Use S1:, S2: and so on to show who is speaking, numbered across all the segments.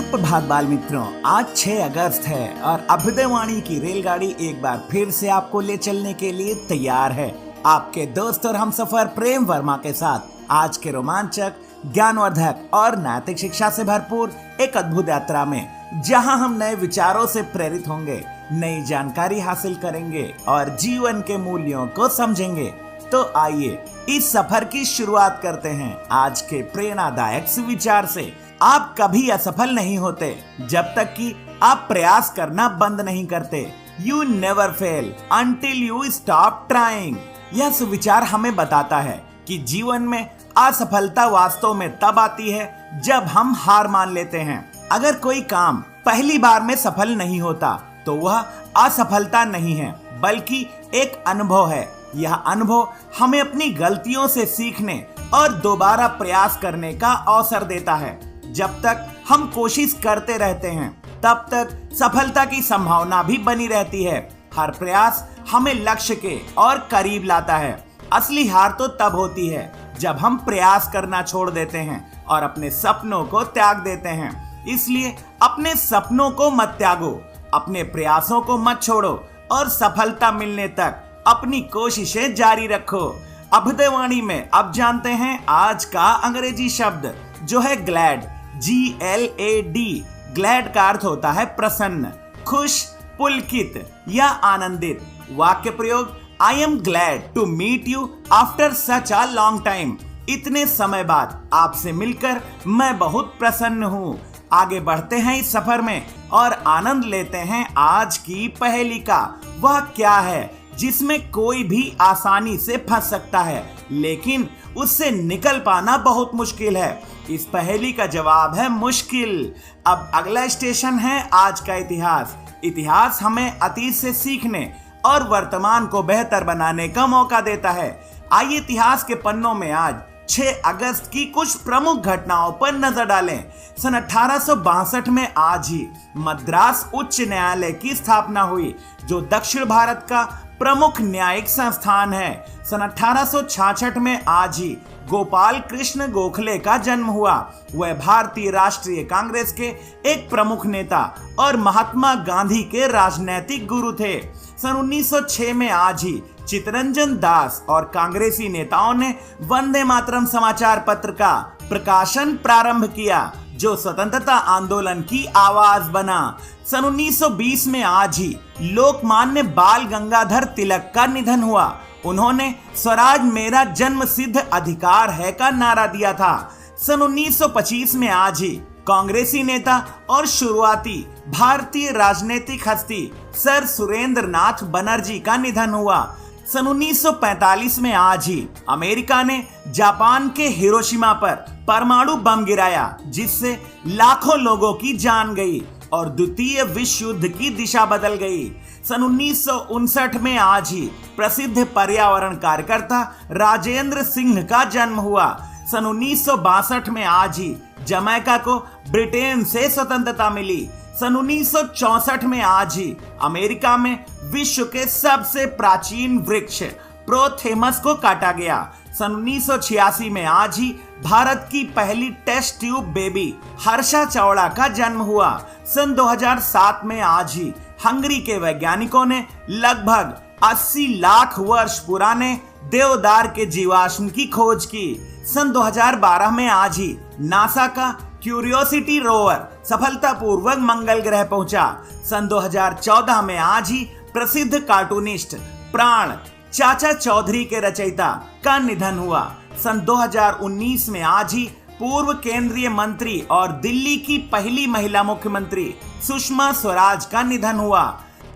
S1: सुप्रभात बाल मित्रों, आज 6 अगस्त है और अभ्युदयवाणी की रेलगाड़ी एक बार फिर से आपको ले चलने के लिए तैयार है। आपके दोस्त और हमसफर प्रेम वर्मा के साथ आज के रोमांचक, ज्ञानवर्धक और नैतिक शिक्षा से भरपूर एक अद्भुत यात्रा में, जहां हम नए विचारों से प्रेरित होंगे, नई जानकारी हासिल करेंगे और जीवन के मूल्यों को समझेंगे। तो आइए इस सफर की शुरुआत करते हैं आज के प्रेरणादायक सुविचार से। आप कभी असफल नहीं होते जब तक कि आप प्रयास करना बंद नहीं करते। You never fail until you stop trying. यह सुविचार हमें बताता है कि जीवन में असफलता वास्तव में तब आती है जब हम हार मान लेते हैं। अगर कोई काम पहली बार में सफल नहीं होता तो वह असफलता नहीं है, बल्कि एक अनुभव है। यह अनुभव हमें अपनी गलतियों से सीखने और दोबारा प्रयास करने का अवसर देता है। जब तक हम कोशिश करते रहते हैं, तब तक सफलता की संभावना भी बनी रहती है। हर प्रयास हमें लक्ष्य के और करीब लाता है। असली हार तो तब होती है जब हम प्रयास करना छोड़ देते हैं और अपने सपनों को त्याग देते हैं। इसलिए अपने सपनों को मत त्यागो, अपने प्रयासों को मत छोड़ो और सफलता मिलने तक अपनी कोशिशें जारी रखो। अभ्युदयवाणी में अब जानते हैं आज का अंग्रेजी शब्द, जो है ग्लैड। GLAD। ग्लैड का अर्थ होता है प्रसन्न, खुश, पुलकित या आनंदित। वाक्य प्रयोग, I am glad to meet you after such a long time. इतने समय बाद आपसे मिलकर मैं बहुत प्रसन्न हूँ। आगे बढ़ते हैं इस सफर में और आनंद लेते हैं आज की पहेली का। वह क्या है जिसमें कोई भी आसानी से फंस सकता है, लेकिन उससे निकल पाना बहुत मुश्किल है? इस पहेली का जवाब है मुश्किल। अब अगला स्टेशन है आज का इतिहास। इतिहास हमें अतीत से सीखने और वर्तमान को बेहतर बनाने का मौका देता है। आइए इतिहास के पन्नों में आज 6 अगस्त की कुछ प्रमुख घटनाओं पर नजर डालें। सन 1862 में आज ही मद्रास उच्च न्यायालय की स्थापना हुई, जो दक्षिण भारत का प्रमुख न्यायिक संस्थान है। सन 1866 में आज ही गोपाल कृष्ण गोखले का जन्म हुआ। वह भारतीय राष्ट्रीय कांग्रेस के एक प्रमुख नेता और महात्मा गांधी के राजनैतिक गुरु थे। सन 1906 में आज ही चित्तरंजन दास और कांग्रेसी नेताओं ने वंदे मातरम समाचार पत्र का प्रकाशन प्रारंभ किया, जो स्वतंत्रता आंदोलन की आवाज बना। सन 1920 में आज ही लोकमान्य बाल गंगाधर तिलक का निधन हुआ। उन्होंने स्वराज मेरा जन्म सिद्ध अधिकार है का नारा दिया था। सन 1925 में आज ही कांग्रेसी नेता और शुरुआती भारतीय राजनीतिक हस्ती सर सुरेंद्र नाथ बनर्जी का निधन हुआ। सन 1945 में आज ही अमेरिका ने जापान के हिरोशिमा पर परमाणु बम गिराया, जिससे लाखों लोगों की जान गई और द्वितीय विश्व युद्ध की दिशा बदल गई। सन 1959 में आज ही प्रसिद्ध पर्यावरण कार्यकर्ता राजेंद्र सिंह का जन्म हुआ। सन 1962 में आज ही जमैका को ब्रिटेन से स्वतंत्रता मिली। सन 1964 में आज ही अमेरिका में विश्व के सबसे प्राचीन वृक्ष प्रोथेमस को काटा गया। सन 1986 में आज ही भारत की पहली test tube baby Harsha Chavda का जन्म हुआ। सन 2007 में आज ही हंगरी के वैज्ञानिकों ने लगभग 80 लाख वर्ष पुराने देवदार के जीवाश्म की खोज की। सन 2012 में आज ही नासा का क्यूरियोसिटी रोवर सफलतापूर्वक मंगल ग्रह पहुंचा। सन 2014 में आज ही प्रसिद्ध कार्टूनिस्ट प्राण चाचा चौधरी के रचयिता का निधन हुआ। सन 2019 में आज ही पूर्व केंद्रीय मंत्री और दिल्ली की पहली महिला मुख्यमंत्री सुषमा स्वराज का निधन हुआ।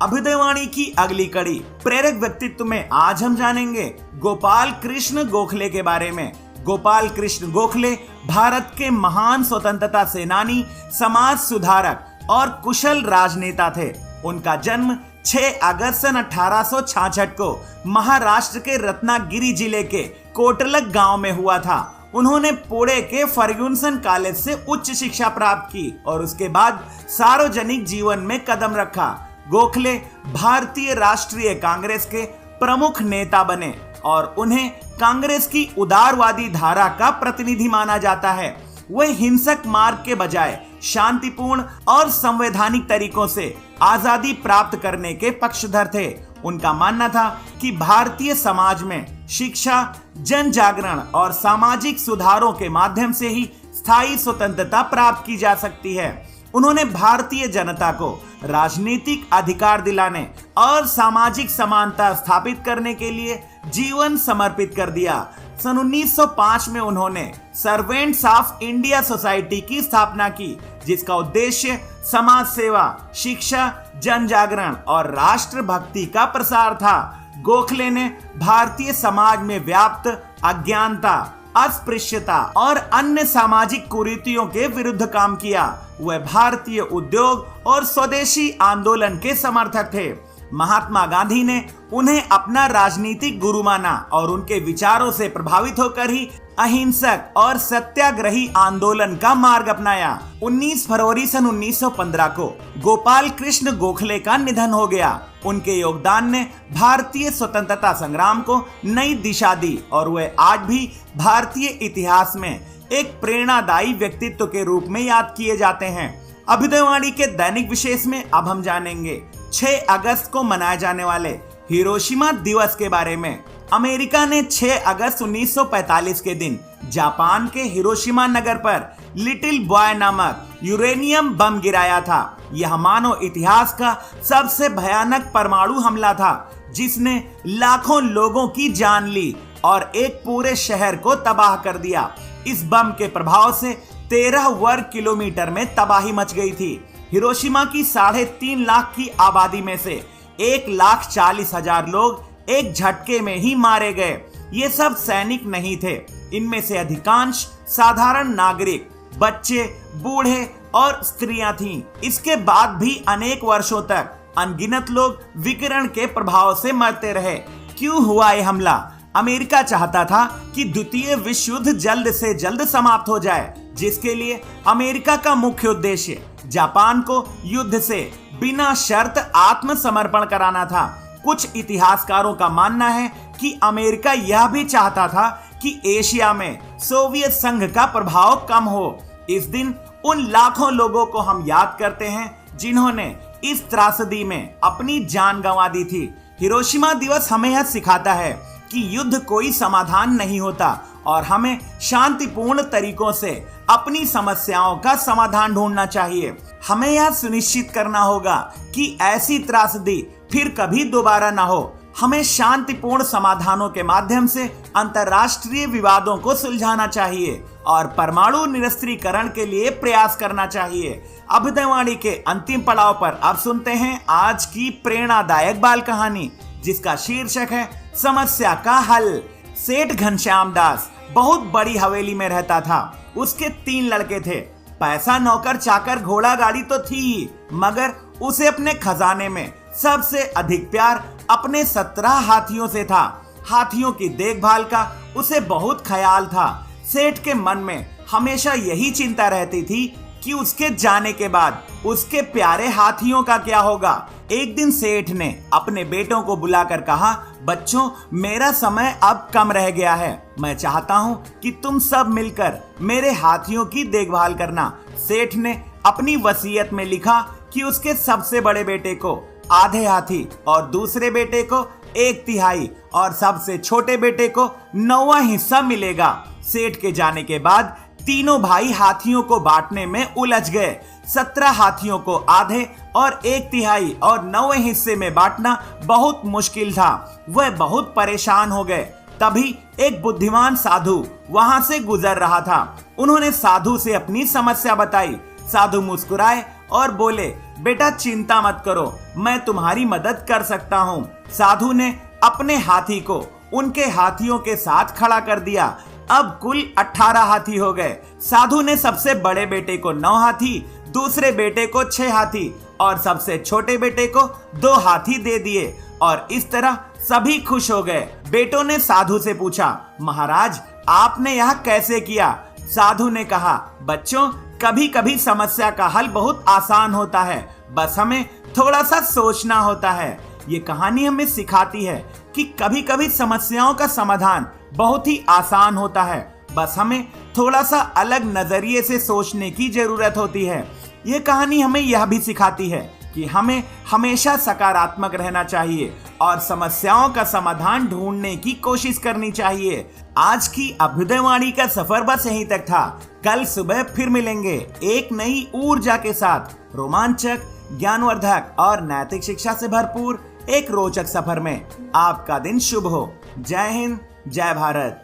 S1: अभ्युदयवाणी की अगली कड़ी प्रेरक व्यक्तित्व में आज हम जानेंगे गोपाल कृष्ण गोखले के बारे में। गोपाल कृष्ण गोखले भारत के महान स्वतंत्रता सेनानी, समाज सुधारक और कुशल राजनेता थे। उनका जन्म 6 अगस्त सन 1866 को महाराष्ट्र के रत्नागिरी जिले के कोटलक गांव में हुआ था। उन्होंने पुणे के फर्ग्यूसन कॉलेज से उच्च शिक्षा प्राप्त की और उसके बाद सार्वजनिक जीवन में कदम रखा। गोखले भारतीय राष्ट्रीय कांग्रेस के प्रमुख नेता बने और उन्हें कांग्रेस की उदारवादी धारा का प्रतिनिधि माना जाता है। वे हिंसक मार्ग के बजाय शांतिपूर्ण और संवैधानिक तरीकों से आजादी प्राप्त करने के पक्षधर थे। उनका मानना था कि भारतीय समाज में शिक्षा, जन जागरण और सामाजिक सुधारों के माध्यम से ही स्थायी स्वतंत्रता प्राप्त की जा सकती है। उन्होंने भारतीय जनता को राजनीतिक अधिकार दिलाने और सामाजिक समानता स्थापित करने के लिए जीवन समर्पित कर दिया। सन 1905 में उन्होंने सर्वेंट्स ऑफ इंडिया सोसाइटी की स्थापना की, जिसका उद्देश्य समाज सेवा, शिक्षा, जन जागरण और राष्ट्रभक्ति का प्रसार था। गोखले ने भारतीय समाज में व्याप्त अज्ञानता, अस्पृश्यता और अन्य सामाजिक कुरीतियों के विरुद्ध काम किया। वह भारतीय उद्योग और स्वदेशी आंदोलन के समर्थक थे। महात्मा गांधी ने उन्हें अपना राजनीतिक गुरु माना और उनके विचारों से प्रभावित होकर ही अहिंसक और सत्याग्रही आंदोलन का मार्ग अपनाया। 19 फरवरी सन 1915 को गोपाल कृष्ण गोखले का निधन हो गया। उनके योगदान ने भारतीय स्वतंत्रता संग्राम को नई दिशा दी और वे आज भी भारतीय इतिहास में एक प्रेरणादायी व्यक्तित्व के रूप में याद किए जाते हैं। अभ्युदयवाणी के दैनिक विशेष में अब हम जानेंगे 6 अगस्त को मनाए जाने वाले हिरोशिमा दिवस के बारे में। अमेरिका ने 6 अगस्त 1945 के दिन जापान के हिरोशिमा नगर पर लिटिल बॉय नामक यूरेनियम बम गिराया था। यह मानव इतिहास का सबसे भयानक परमाणु हमला था, जिसने लाखों लोगों की जान ली और एक पूरे शहर को तबाह कर दिया। इस बम के प्रभाव से 13 वर्ग किलोमीटर में तबाही मच गई थी। हिरोशिमा की 3.5 लाख की आबादी में से 1,40,000 लोग एक झटके में ही मारे गए। ये सब सैनिक नहीं थे। इनमें से अधिकांश साधारण नागरिक, बच्चे, बूढ़े और स्त्रियां थीं। इसके बाद भी अनेक वर्षों तक अनगिनत लोग विकिरण के प्रभाव से मरते रहे। क्यों हुआ यह हमला? अमेरिका चाहता था कि द्वितीय विश्व युद्ध जल्द से जल्द समाप्त हो जाए, जिसके लिए अमेरिका का मुख्य उद्देश्य जापान को युद्ध से बिना शर्त आत्मसमर्पण कराना था। कुछ इतिहासकारों का मानना है कि अमेरिका यह भी चाहता था कि एशिया में सोवियत संघ का प्रभाव कम हो। इस दिन उन लाखों लोगों को हम याद करते हैं जिन्होंने इस त्रासदी में अपनी जान गंवा दी थी। हिरोशिमा दिवस हमें यह सिखाता है कि युद्ध कोई समाधान नहीं होता और हमें शांतिपूर्ण तरीकों से अपनी समस्याओं का समाधान ढूंढना चाहिए। हमें यह सुनिश्चित करना होगा कि ऐसी त्रासदी फिर कभी दोबारा न हो। हमें शांतिपूर्ण समाधानों के माध्यम से अंतर्राष्ट्रीय विवादों को सुलझाना चाहिए और परमाणु निरस्त्रीकरण के लिए प्रयास करना चाहिए। अभ्युदयवाणी के अंतिम पड़ाव पर अब सुनते हैं आज की प्रेरणादायक बाल कहानी, जिसका शीर्षक है समस्या का हल। सेठ घनश्याम दास बहुत बड़ी हवेली में रहता था। उसके 3 लड़के थे। पैसा, नौकर चाकर, घोड़ा गाड़ी तो थी, मगर उसे अपने खजाने में सबसे अधिक प्यार अपने 17 हाथियों से था। हाथियों की देखभाल का उसे बहुत ख्याल था। सेठ के मन में हमेशा यही चिंता रहती थी कि उसके जाने के बाद उसके प्यारे हाथियों का क्या होगा। एक दिन सेठ ने अपने बेटों को बुलाकर कहा, बच्चों, मेरा समय अब कम रह गया है। मैं चाहता हूँ कि तुम सब मिलकर मेरे हाथियों की देखभाल करना। सेठ ने अपनी वसीयत में लिखा कि उसके सबसे बड़े बेटे को आधे हाथी और दूसरे बेटे को 1/3 और सबसे छोटे बेटे को 9वां हिस्सा मिलेगा। सेठ के जाने के बाद तीनों भाई हाथियों को बांटने में उलझ गए। 17 हाथियों को आधे और 1/3 और 9वें हिस्से में बांटना बहुत मुश्किल था। वह बहुत परेशान हो गए। तभी एक बुद्धिमान साधु वहां से गुजर रहा था। उन्होंने साधु से अपनी समस्या बताई। साधु मुस्कुराए और बोले, बेटा चिंता मत करो, मैं तुम्हारी मदद कर सकता हूँ। साधु ने अपने हाथी को उनके हाथियों के साथ खड़ा कर दिया। अब कुल 18 हाथी हो गए। साधु ने सबसे बड़े बेटे को 9 हाथी, दूसरे बेटे को 6 हाथी और सबसे छोटे बेटे को 2 हाथी दे दिए और इस तरह सभी खुश हो गए। बेटों ने साधु से पूछा, महाराज आपने यह कैसे किया? साधु ने कहा, बच्चों, कभी कभी समस्या का हल बहुत आसान होता है, बस हमें थोड़ा सा सोचना होता है। ये कहानी हमें सिखाती है कि कभी कभी समस्याओं का समाधान बहुत ही आसान होता है, बस हमें थोड़ा सा अलग नजरिए से सोचने की जरूरत होती है। ये कहानी हमें यह भी सिखाती है कि हमें हमेशा सकारात्मक रहना चाहिए और समस्याओं का समाधान ढूंढने की कोशिश करनी चाहिए। आज की अभ्युदयवाणी का सफर बस यहीं तक था। कल सुबह फिर मिलेंगे एक नई ऊर्जा के साथ, रोमांचक, ज्ञानवर्धक और नैतिक शिक्षा से भरपूर एक रोचक सफर में। आपका दिन शुभ हो। जय हिंद, जय भारत।